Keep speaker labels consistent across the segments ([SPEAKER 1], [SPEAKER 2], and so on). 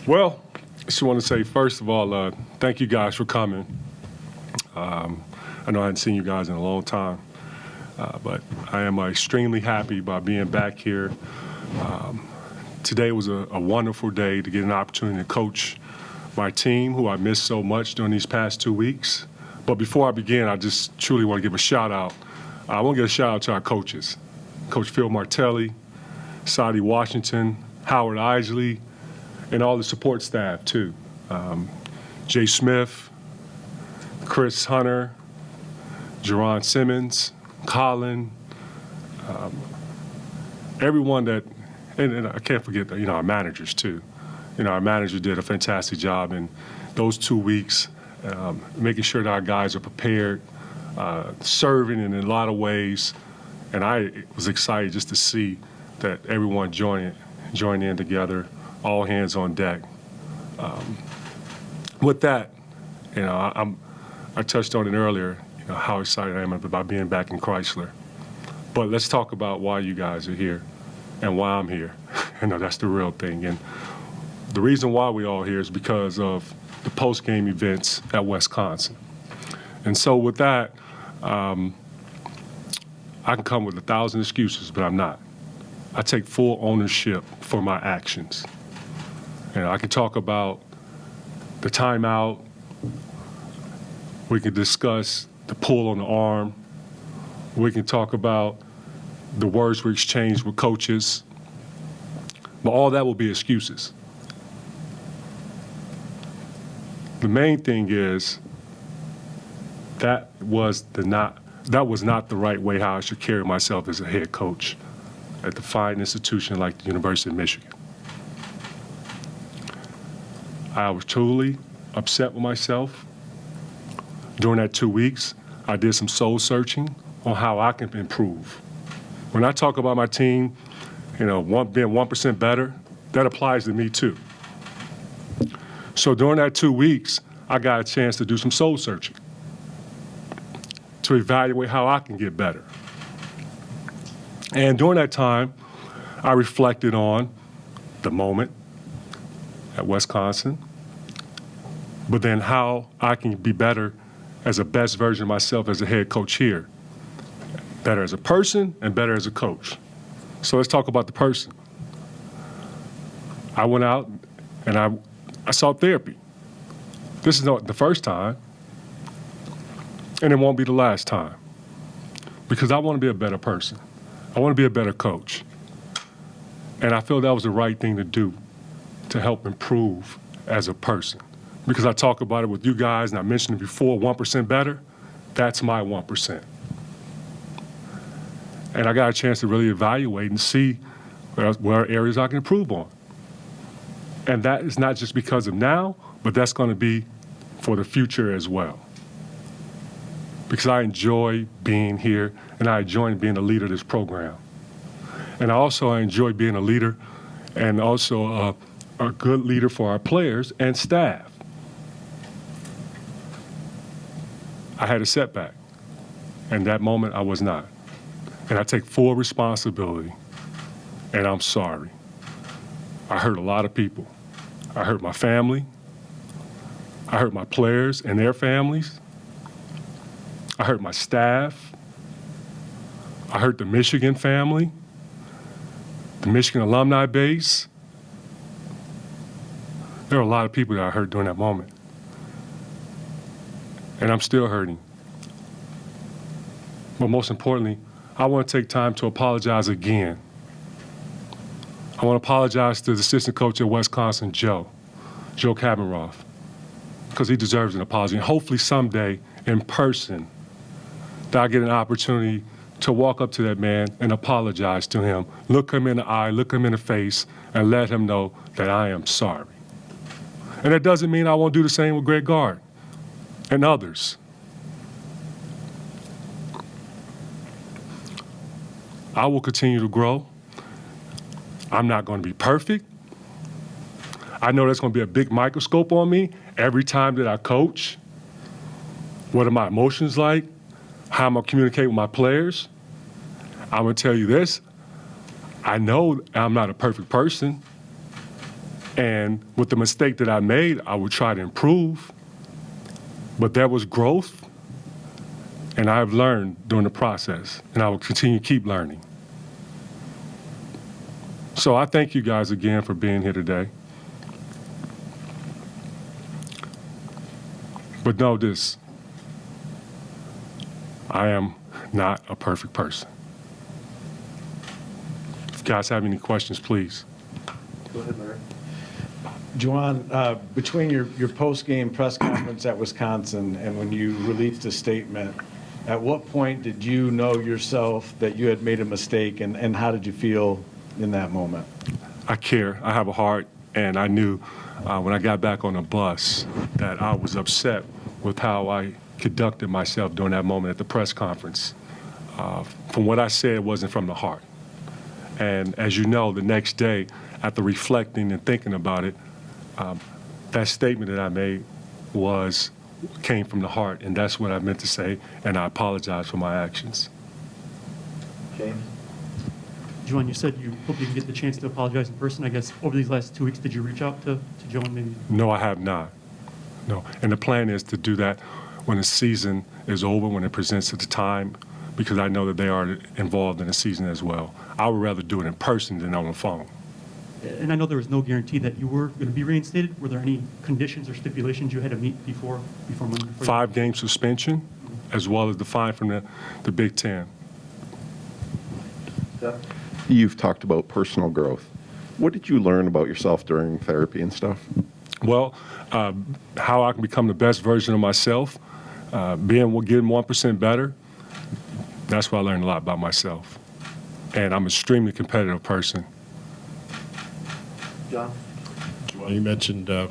[SPEAKER 1] Well, I just want to say, first of all, thank you guys for coming. I know I hadn't seen you guys in a long time, but I am extremely happy by being back here. Today was a wonderful day to get an opportunity to coach my team, who I missed so much during these past 2 weeks. But before I begin, I just truly want to give a shout out. I want to give a shout out to our coaches, Coach Phil Martelli, Sadie Washington, Howard Isley, and all the support staff too. Jay Smith, Chris Hunter, Jerron Simmons, Colin, everyone that, and I can't forget, our managers too. Our manager did a fantastic job in those 2 weeks, making sure that our guys are prepared, serving in a lot of ways. And I was excited just to see that everyone joined in together, all hands on deck. With that, I touched on it earlier, how excited I am about being back in Chrysler. But let's talk about why you guys are here and why I'm here. That's the real thing. And the reason why we're all here is because of the post-game events at Wisconsin. And so with that, I can come with 1,000 excuses, but I'm not. I take full ownership for my actions. I can talk about the timeout. We can discuss the pull on the arm. We can talk about the words we exchanged with coaches. But all that will be excuses. The main thing is that was not the right way how I should carry myself as a head coach at a fine institution like the University of Michigan. I was truly upset with myself. During that 2 weeks, I did some soul searching on how I can improve. When I talk about my team, being 1% better, that applies to me too. So during that 2 weeks, I got a chance to do some soul searching to evaluate how I can get better. And during that time, I reflected on the moment at Wisconsin, but then how I can be better as a best version of myself as a head coach here. Better as a person and better as a coach. So let's talk about the person. I went out and I sought therapy. This is not the first time, and it won't be the last time, because I want to be a better person. I want to be a better coach. And I feel that was the right thing to do to help improve as a person. Because I talk about it with you guys, and I mentioned it before, 1% better, that's my 1%. And I got a chance to really evaluate and see where areas I can improve on. And that is not just because of now, but that's going to be for the future as well. Because I enjoy being here, and I enjoy being a leader of this program. And I enjoy being a leader and also a good leader for our players and staff. I had a setback, and that moment I was not. And I take full responsibility, and I'm sorry. I hurt a lot of people. I hurt my family. I hurt my players and their families. I hurt my staff. I hurt the Michigan family, the Michigan alumni base. There are a lot of people that I hurt during that moment. And I'm still hurting. But most importantly, I want to take time to apologize again. I want to apologize to the assistant coach at Wisconsin, Joe Kabenroff, because he deserves an apology. And hopefully someday, in person, that I get an opportunity to walk up to that man and apologize to him, look him in the eye, look him in the face, and let him know that I am sorry. And that doesn't mean I won't do the same with Greg Gard and others. I will continue to grow. I'm not going to be perfect. I know there's going to be a big microscope on me every time that I coach. What are my emotions like? How I'm going to communicate with my players? I'm going to tell you this. I know I'm not a perfect person. And with the mistake that I made, I would try to improve. But there was growth, and I've learned during the process, and I will continue to keep learning. So I thank you guys again for being here today. But know this, I am not a perfect person. If you guys have any questions, please.
[SPEAKER 2] Go ahead, Larry.
[SPEAKER 3] Juwan, between your post-game press conference at Wisconsin and when you released a statement, at what point did you know yourself that you had made a mistake, and how did you feel in that moment?
[SPEAKER 1] I care. I have a heart, and I knew when I got back on the bus that I was upset with how I conducted myself during that moment at the press conference. From what I said, it wasn't from the heart. And as you know, the next day, after reflecting and thinking about it, that statement that I made came from the heart, and that's what I meant to say, and I apologize for my actions.
[SPEAKER 3] James?
[SPEAKER 4] Juwan, you said you hope you can get the chance to apologize in person. I guess over these last 2 weeks, did you reach out to Juwan maybe?
[SPEAKER 1] No, I have not. No. And the plan is to do that when the season is over, when it presents at the time, because I know that they are involved in the season as well. I would rather do it in person than on the phone.
[SPEAKER 4] And I know there was no guarantee that you were going to be reinstated. Were there any conditions or stipulations you had to meet before Monday?
[SPEAKER 1] 5-game suspension, as well as the fine from the Big Ten.
[SPEAKER 2] You've talked about personal growth. What did you learn about yourself during therapy and stuff?
[SPEAKER 1] Well, how I can become the best version of myself, getting 1% better, that's what I learned a lot about myself. And I'm an extremely competitive person.
[SPEAKER 3] John?
[SPEAKER 5] Well, you mentioned the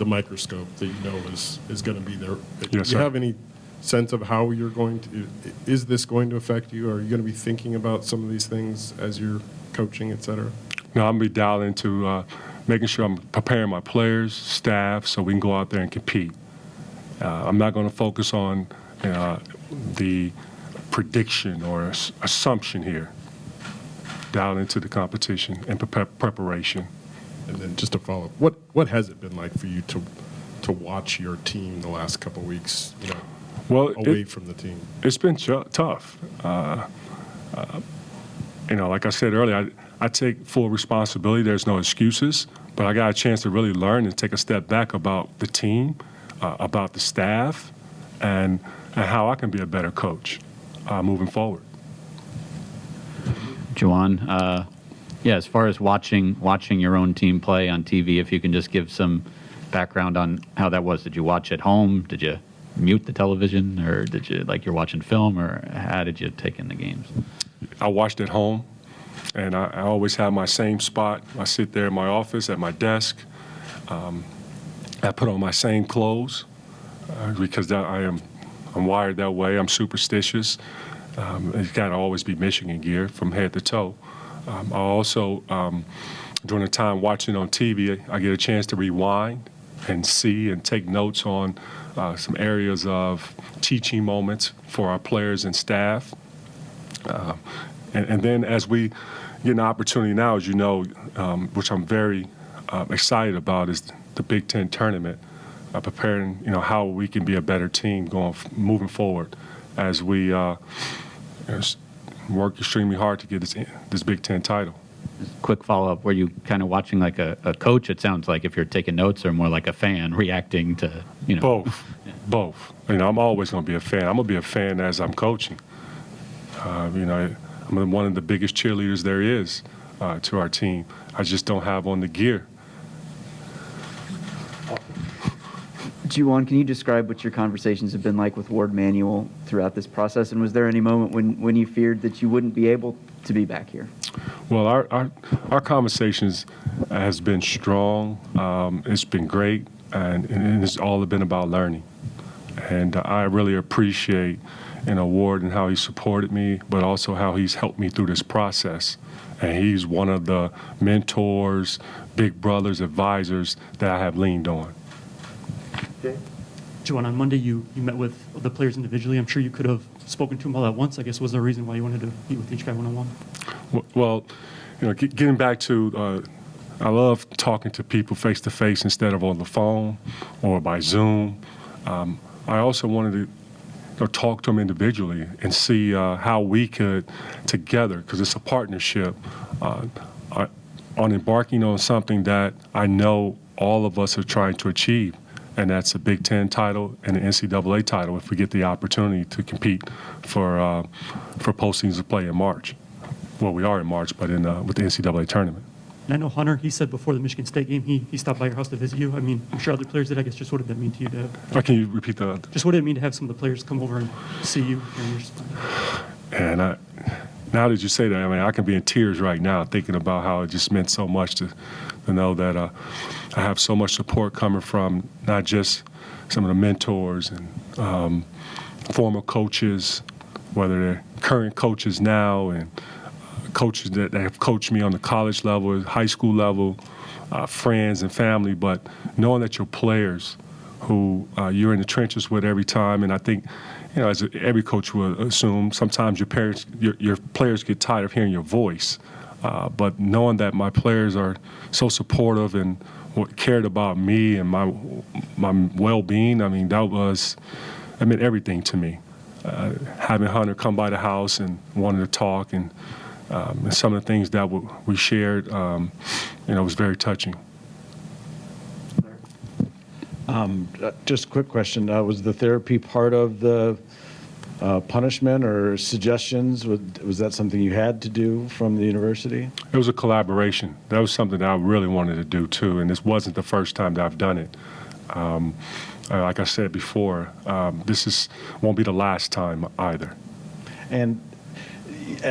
[SPEAKER 5] microscope that you know is going to be there.
[SPEAKER 1] Yes,
[SPEAKER 5] Do you
[SPEAKER 1] sir.
[SPEAKER 5] have any sense of how you're going to, is this going to affect you? Are you going to be thinking about some of these things as you're coaching, et cetera?
[SPEAKER 1] No, I'm going to be dialed into making sure I'm preparing my players, staff, so we can go out there and compete. I'm not going to focus on the prediction or assumption here. Dial into the competition and preparation.
[SPEAKER 5] And then just to follow up, what has it been like for you to watch your team the last couple of weeks,
[SPEAKER 1] Well,
[SPEAKER 5] away from the team?
[SPEAKER 1] It's been tough. Like I said earlier, I take full responsibility. There's no excuses, but I got a chance to really learn and take a step back about the team, about the staff, and how I can be a better coach moving forward.
[SPEAKER 6] Juwan, as far as watching your own team play on TV, if you can just give some background on how that was. Did you watch at home? Did you mute the television, or did you, like you're watching film, or how did you take in the games?
[SPEAKER 1] I watched at home, and I always have my same spot. I sit there in my office at my desk. I put on my same clothes because I'm wired that way. I'm superstitious. It's got to always be Michigan gear from head to toe. I also, during the time watching on TV, I get a chance to rewind and see and take notes on some areas of teaching moments for our players and staff. And then as we get an opportunity now, as you know, which I'm very excited about, is the Big Ten tournament, preparing, how we can be a better team moving forward as we work extremely hard to get this Big Ten title.
[SPEAKER 6] Quick follow-up, were you kind of watching like a coach, it sounds like, if you're taking notes, or more like a fan reacting to,
[SPEAKER 1] Both.
[SPEAKER 6] Yeah.
[SPEAKER 1] Both. I'm always going to be a fan. I'm going to be a fan as I'm coaching. I'm one of the biggest cheerleaders there is to our team. I just don't have on the gear.
[SPEAKER 7] Juwan, can you describe what your conversations have been like with Ward Manuel throughout this process? And was there any moment when you feared that you wouldn't be able to be back here?
[SPEAKER 1] Well, our conversations has been strong. It's been great, and it's all been about learning. And I really appreciate Ward and how he supported me, but also how he's helped me through this process. And he's one of the mentors, big brothers, advisors that I have leaned on.
[SPEAKER 3] Okay.
[SPEAKER 4] Juwan, on Monday you met with the players individually. I'm sure you could have spoken to them all at once. I guess, was there a reason why you wanted to meet with each guy one-on-one?
[SPEAKER 1] Well, getting back to I love talking to people face to face instead of on the phone or by Zoom. I also wanted to talk to them individually and see how we could together, because it's a partnership, on embarking on something that I know all of us are trying to achieve, and that's a Big Ten title and an NCAA title if we get the opportunity to compete for postseason play in March. Well, we are in March, but with the NCAA tournament.
[SPEAKER 4] And I know Hunter, he said before the Michigan State game, he stopped by your house to visit you. I mean, I'm sure other players did. I guess just what did that mean to you to
[SPEAKER 1] Can you repeat that?
[SPEAKER 4] just what did it mean to have some of the players come over and see you during your spot?
[SPEAKER 1] And now that you say that, I mean, I can be in tears right now thinking about how it just meant so much to know that I have so much support coming from not just some of the mentors and former coaches, whether they're current coaches now and coaches that have coached me on the college level, high school level, friends and family, but knowing that your players who you're in the trenches with every time, and I think, as every coach would assume, sometimes your players get tired of hearing your voice, but knowing that my players are so supportive and cared about me and my well-being, I mean, that meant everything to me. Having Hunter come by the house and wanting to talk and some of the things that we shared, was very touching.
[SPEAKER 3] Just a quick question. Was the therapy part of the punishment or suggestions? Was that something you had to do from the university?
[SPEAKER 1] It was a collaboration. That was something that I really wanted to do, too, and this wasn't the first time that I've done it. Like I said before, this won't be the last time either.
[SPEAKER 3] And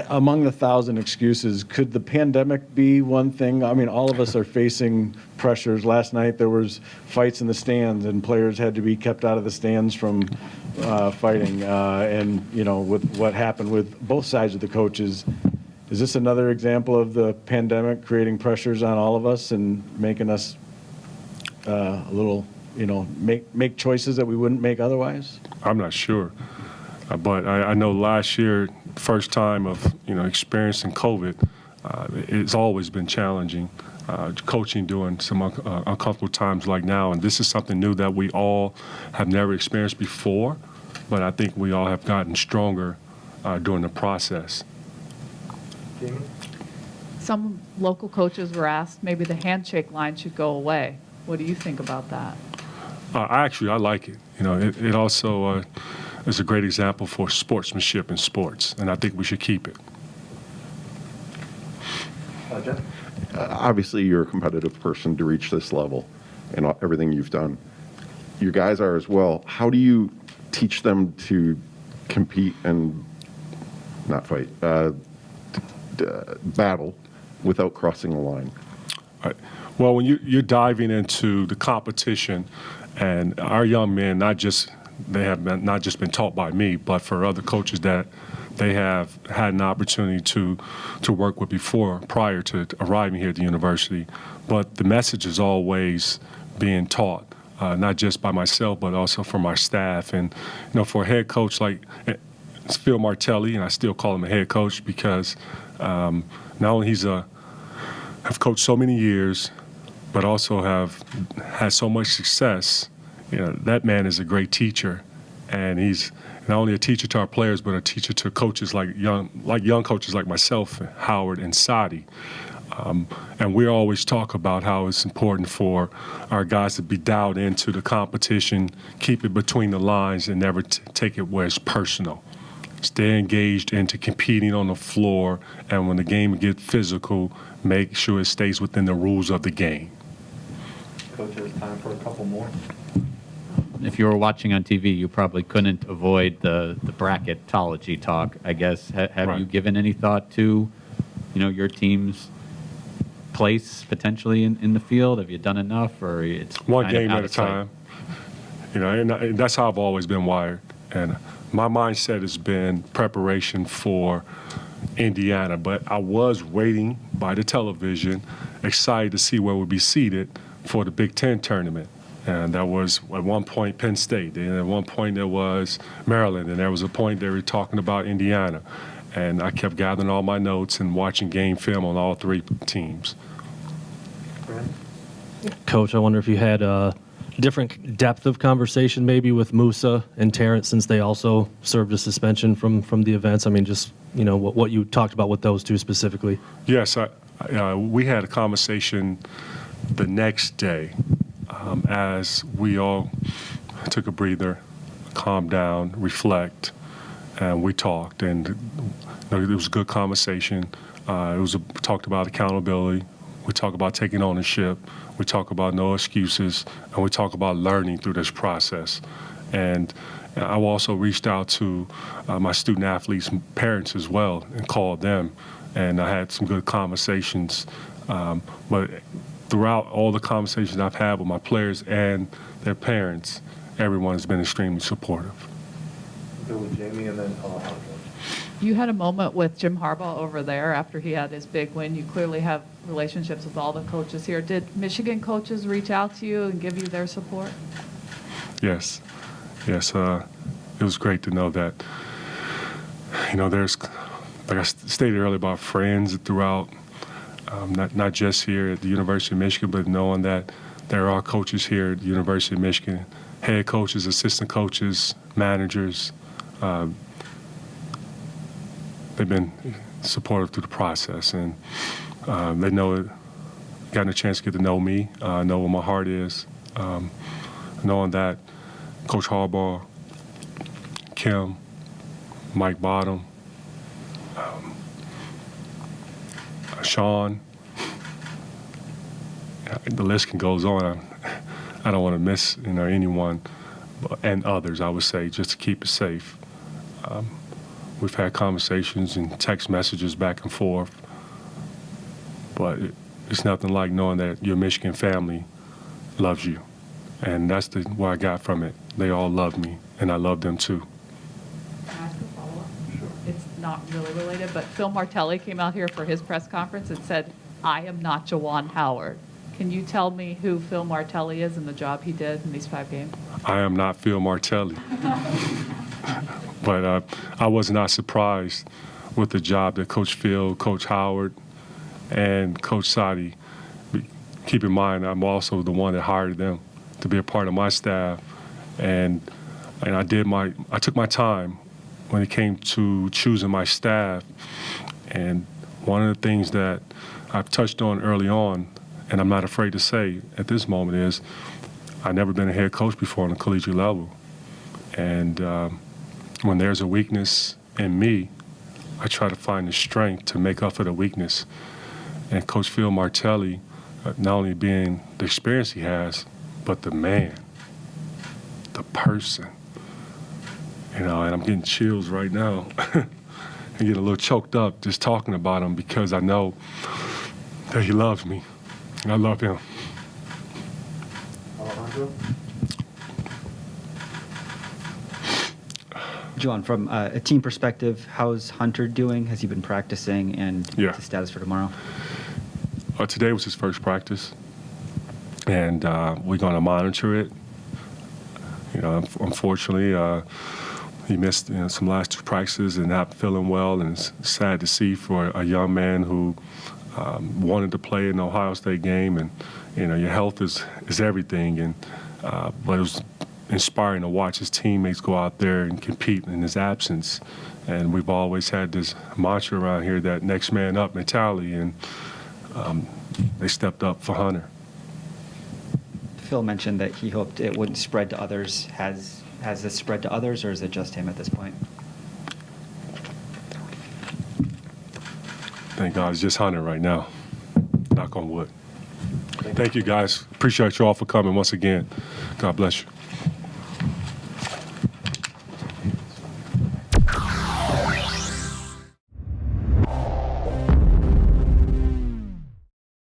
[SPEAKER 3] among the 1,000 excuses, could the pandemic be one thing? I mean, all of us are facing pressures. Last night there was fights in the stands, and players had to be kept out of the stands from fighting. And with what happened with both sides of the coaches, is this another example of the pandemic creating pressures on all of us and making us a little, make choices that we wouldn't make otherwise?
[SPEAKER 1] I'm not sure. But I know last year, first time of experiencing COVID, it's always been challenging. Coaching during some uncomfortable times like now, and this is something new that we all have never experienced before. But I think we all have gotten stronger during the process.
[SPEAKER 8] Some local coaches were asked maybe the handshake line should go away. What do you think about that?
[SPEAKER 1] I like it. It also is a great example for sportsmanship in sports, and I think we should keep it.
[SPEAKER 2] Obviously, you're a competitive person to reach this level and everything you've done. You guys are as well. How do you teach them to compete and not fight, battle without crossing the line?
[SPEAKER 1] Right. Well, when you're diving into the competition, and our young men, they have not just been taught by me, but for other coaches that they have had an opportunity to work with prior to arriving here at the university. But the message is always being taught, not just by myself, but also from our staff. And for a head coach like Phil Martelli, and I still call him a head coach because not only have coached so many years, but also have had so much success. That man is a great teacher, and he's not only a teacher to our players, but a teacher to coaches like young coaches like myself, Howard, and Sadi. And we always talk about how it's important for our guys to be dialed into the competition, keep it between the lines, and never take it where it's personal. Stay engaged into competing on the floor, and when the game gets physical, make sure it stays within the rules of the game.
[SPEAKER 9] Coach, there's time for a couple more.
[SPEAKER 6] If you were watching on TV, you probably couldn't avoid the bracketology talk, I guess. Have
[SPEAKER 1] Right.
[SPEAKER 6] you given any thought to, your team's place potentially in the field? Have you done enough, or it's
[SPEAKER 1] One
[SPEAKER 6] kind of
[SPEAKER 1] game
[SPEAKER 6] out
[SPEAKER 1] at a
[SPEAKER 6] of sight?
[SPEAKER 1] time. And that's how I've always been wired. And my mindset has been preparation for Indiana. But I was waiting by the television, excited to see where we'd be seated for the Big Ten tournament. And that was at one point Penn State, and at one point there was Maryland, and there was a point they were talking about Indiana. And I kept gathering all my notes and watching game film on all three teams.
[SPEAKER 10] Coach, I wonder if you had a different depth of conversation maybe with Musa and Terrence, since they also served a suspension from the events. I mean, just, you know, what you talked about with those two specifically.
[SPEAKER 1] Yes, we had a conversation the next day as we all took a breather, calmed down, reflect, and we talked. And it was a good conversation. Talked about accountability. We talked about taking ownership. We talk about no excuses, and we talk about learning through this process. And I also reached out to my student athletes' parents as well and called them, and I had some good conversations. But throughout all the conversations I've had with my players and their parents, everyone has been extremely supportive.
[SPEAKER 9] Go with Jamie and then Howard.
[SPEAKER 8] You had a moment with Jim Harbaugh over there after he had his big win. You clearly have relationships with all the coaches here. Did Michigan coaches reach out to you and give you their support?
[SPEAKER 1] Yes. It was great to know that, you know, there's, like I stated earlier, about friends throughout, not just here at the University of Michigan, but knowing that there are coaches here at the University of Michigan, head coaches, assistant coaches, managers. They've been supportive through the process, and they know, gotten a chance to get to know me, know where my heart is, knowing that Coach Harbaugh, Kim, Mike Bottom, Sean, the list can goes on. I don't want to miss, you know, anyone, and others, I would say, just to keep it safe. We've had conversations and text messages back and forth, but it's nothing like knowing that your Michigan family loves you, and that's what I got from it. They all love me, and I love them too.
[SPEAKER 8] Can I ask a follow-up? Sure. It's not really related, but Phil Martelli came out here for his press conference and said, "I am not Juwan Howard." Can you tell me who Phil Martelli is and the job he did in these 5 games?
[SPEAKER 1] I am not Phil Martelli. But I was not surprised with the job that Coach Phil, Coach Howard, and Coach Sadi. Keep in mind, I'm also the one that hired them to be a part of my staff, and I took my time when it came to choosing my staff. And one of the things that I've touched on early on, and I'm not afraid to say at this moment, is I've never been a head coach before on a collegiate level, and when there's a weakness in me, I try to find the strength to make up for the weakness. And Coach Phil Martelli, not only being the experience he has, but the man, the person, you know, and I'm getting chills right now. I get a little choked up just talking about him because I know that he loves me, and I love him.
[SPEAKER 9] Alejandro?
[SPEAKER 11] Juwan, from a team perspective, how's Hunter doing? Has he been practicing, and what's his status for tomorrow?
[SPEAKER 1] Today was his first practice, and we're going to monitor it. You know, unfortunately, he missed some last 2 practices and not feeling well, and it's sad to see for a young man who wanted to play in the Ohio State game, and you know, your health is everything, and but it was inspiring to watch his teammates go out there and compete in his absence. And we've always had this mantra around here, that next man up mentality, and they stepped up for Hunter.
[SPEAKER 11] Phil mentioned that he hoped it wouldn't spread to others. Has this spread to others, or is it just him at this point?
[SPEAKER 1] Thank God it's just Hunter right now. Knock on wood. Thank you, guys. Appreciate you all for coming once again. God bless you.